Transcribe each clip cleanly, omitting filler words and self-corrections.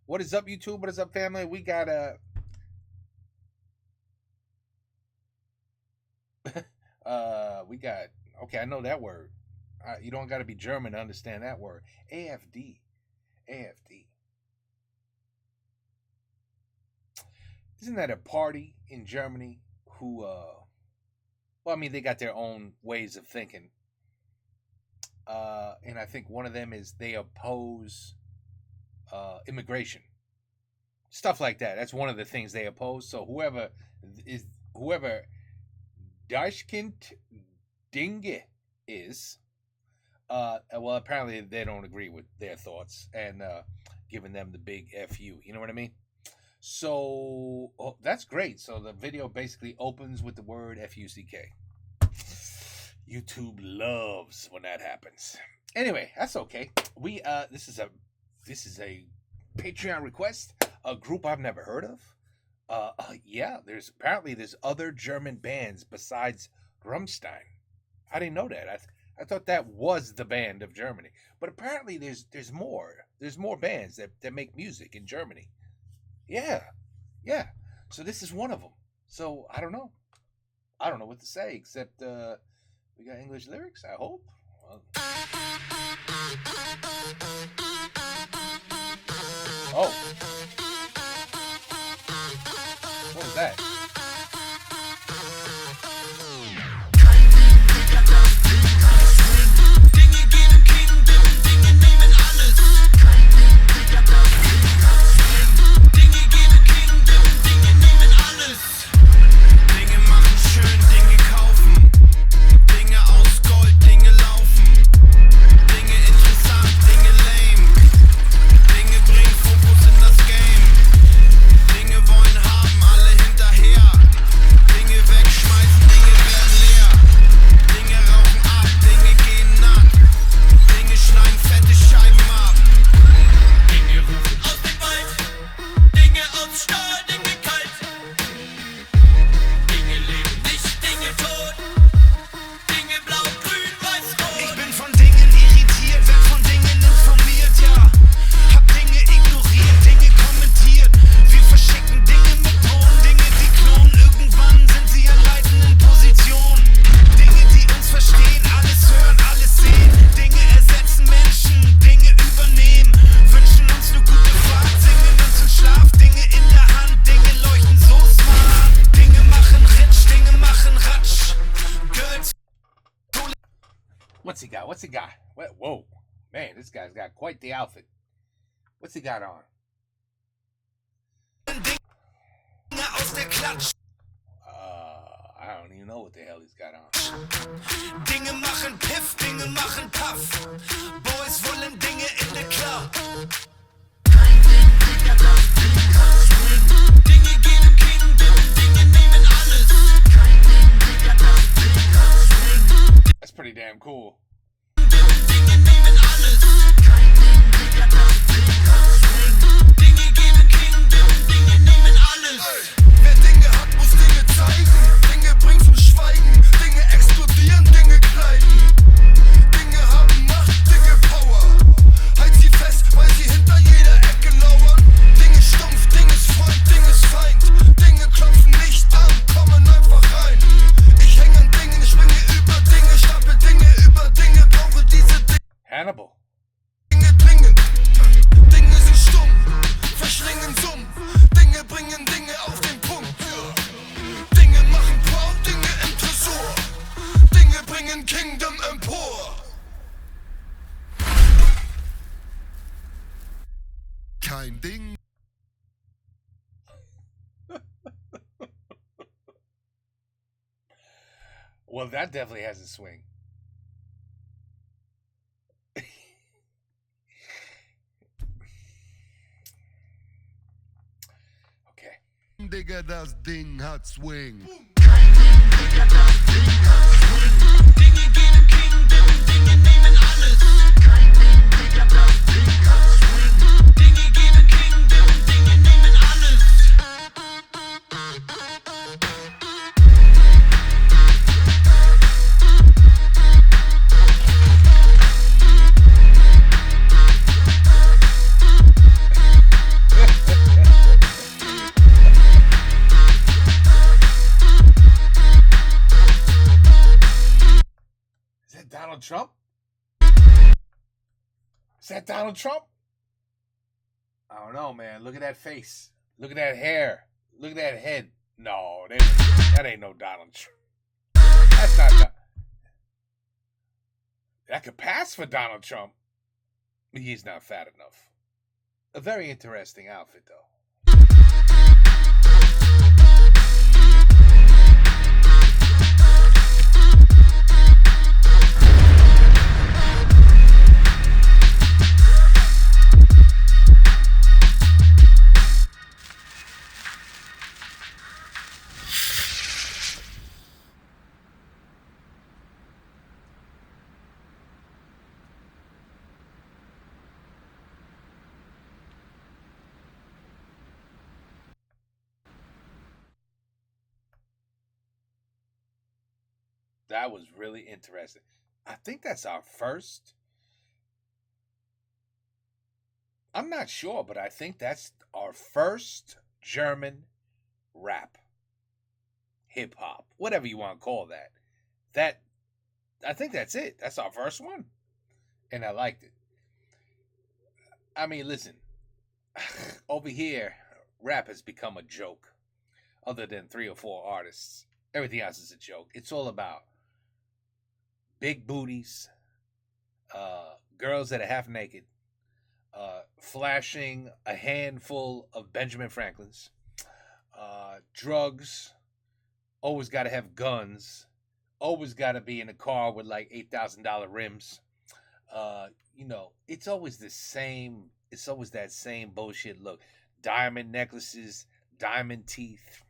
What is up, YouTube? What is up, family? We got we got. Okay, I know that word. You don't got to be German to understand that word. AFD, AFD. Isn't that a party in Germany who? Well, I mean, they got their own ways of thinking, and I think one of them is they oppose immigration, stuff like that. That's one of the things they oppose. So whoever Deichkind Dinge is, well, apparently they don't agree with their thoughts and giving them the big FU. You know what I mean? So that's great. So the video basically opens with the word FUCK. YouTube loves when that happens. Anyway, that's okay. We this is a Patreon request, a group I've never heard of. Yeah, there's other German bands besides Rammstein. I didn't know that. I thought that was the band of Germany, but apparently there's more. There's more bands that make music in Germany. Yeah, yeah. So this is one of them. So I don't know. I don't know what to say except we got English lyrics. I hope. Well, oh, what was that? What's he got? Whoa, man, this guy's got quite the outfit. What's he got on? I don't even know what the hell he's got on. Dinge machen Piff, Dinge machen Puff. Boys wollen Dinge in the club. Dinge geben Kingdom, Dinge nehmen alles. That's pretty damn cool. Wer Dinge hat, muss Dinge zeigen. Dinge bringen zum Schweigen. Dinge explodieren, Dinge kleiden. Dinge haben Macht, Dinge Power. Halt sie fest, weil sie hinter jeder Ecke lauern. Dinge stumpf, Dinge ist Freund, Dinge ist Feind. Dinge klopfen nicht an, kommen einfach rein. Ich hänge an Dingen, schwinge über Dinge, stapel Dinge über Dinge, brauche diese Dinge. Hannibal. Dinge dringend. Dinge sind stumm, verschlingen Summ. Dinge bringen Dinge auf den Punkt. Dinge machen proud, Dinge im Tresor. Dinge bringen Kingdom empor. Kein Ding. Well, that definitely has a swing. Okay. Digga, das Ding hat Swing. Dinge geben Kingdom, Dinge nehmen alles. Dinge geben Kingdom, Dinge nehmen alles. Trump? Is that Donald Trump? I don't know, man. Look at that face. Look at that hair. Look at that head. No, that ain't no Donald Trump. That's not. That could pass for Donald Trump. He's not fat enough. A very interesting outfit, though. That was really interesting. I think that's our first. I'm not sure, but I think that's our first German rap, hip hop, whatever you want to call that. That I think that's it. That's our first one, and I liked it. I mean, listen, over here, rap has become a joke. Other than 3 or 4 artists, everything else is a joke. It's all about big booties, girls that are half naked, flashing a handful of Benjamin Franklins, drugs, always got to have guns, always got to be in a car with like $8,000 rims. It's always the same. It's always that same bullshit look. Diamond necklaces, diamond teeth.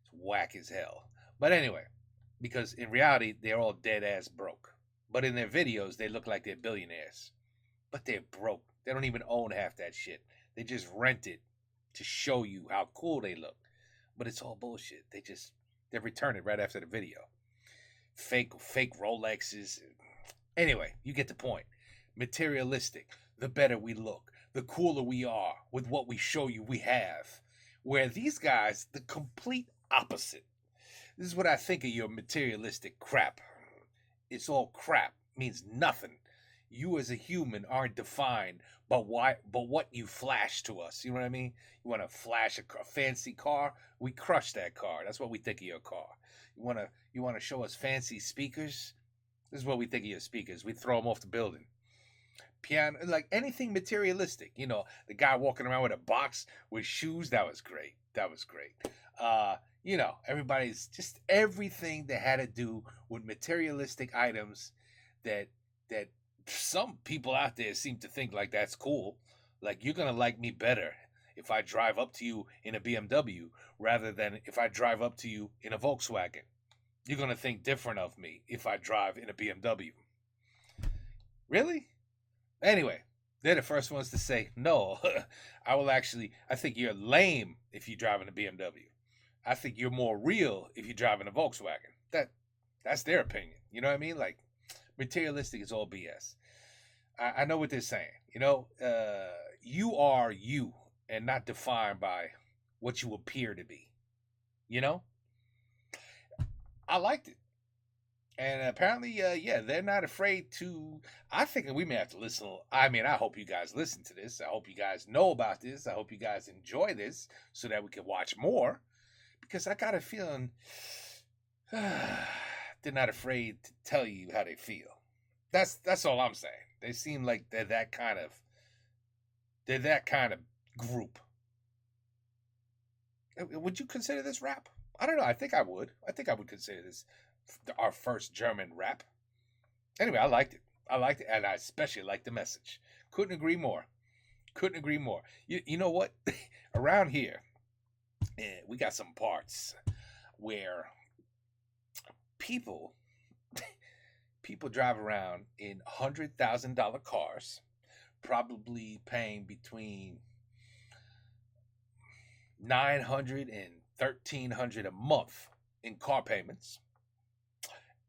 It's whack as hell. But anyway, because in reality, they're all dead ass broke. But in their videos, they look like they're billionaires. But they're broke. They don't even own half that shit. They just rent it to show you how cool they look. But it's all bullshit. They return it right after the video. Fake Rolexes. Anyway, you get the point. Materialistic. The better we look, the cooler we are with what we show you we have. Where these guys, the complete opposite. This is what I think of your materialistic crap. It's all crap. Means nothing. You as a human aren't defined by what you flash to us. You know what I mean? You want to flash a fancy car? We crush that car. That's what we think of your car. You want to show us fancy speakers? This is what we think of your speakers. We throw them off the building. Piano, like anything materialistic. The guy walking around with a box with shoes. That was great. Everybody's just everything that had to do with materialistic items that some people out there seem to think like that's cool. Like you're gonna like me better if I drive up to you in a BMW rather than if I drive up to you in a Volkswagen. You're gonna think different of me if I drive in a BMW. Really? Anyway, they're the first ones to say, no, I think you're lame if you drive in a BMW. I think you're more real if you drive in a Volkswagen. That's their opinion. You know what I mean? Like, materialistic is all BS. I know what they're saying. You are you and not defined by what you appear to be. I liked it. And apparently, they're not afraid to. I think we may have to listen. I mean, I hope you guys listen to this. I hope you guys know about this. I hope you guys enjoy this so that we can watch more. Because I got a feeling they're not afraid to tell you how they feel. That's all I'm saying. They seem like they're that kind of group. Would you consider this rap? I don't know. I think I would. I think I would consider this our first German rap. Anyway, I liked it, and I especially liked the message. Couldn't agree more. You know what? Around here, we got some parts where people drive around in $100,000 cars, probably paying between $900 and $1,300 a month in car payments.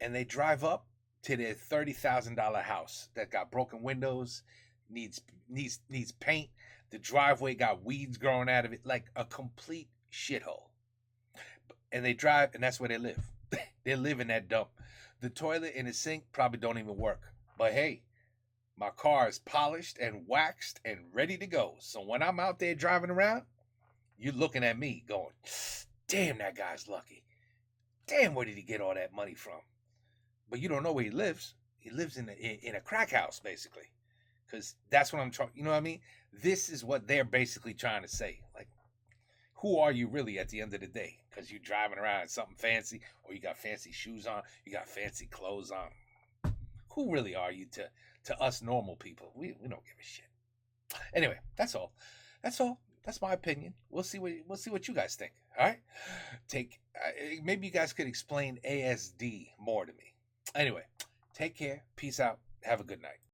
And they drive up to their $30,000 house that got broken windows, needs paint. The driveway got weeds growing out of it, like a complete shithole. And they drive, and that's where they live. They live in that dump. The toilet and the sink probably don't even work. But hey, my car is polished and waxed and ready to go. So when I'm out there driving around, you're looking at me going, damn, that guy's lucky. Damn, where did he get all that money from? But you don't know where he lives. He lives in a crack house, basically. Because that's what I'm trying, you know what I mean? This is what they're basically trying to say. Like, who are you really at the end of the day? Because you're driving around in something fancy, or you got fancy shoes on, you got fancy clothes on. Who really are you to us normal people? We don't give a shit. Anyway, that's all. That's all. That's my opinion. We'll see what you guys think. All right. Maybe you guys could explain ASD more to me. Anyway, take care. Peace out. Have a good night.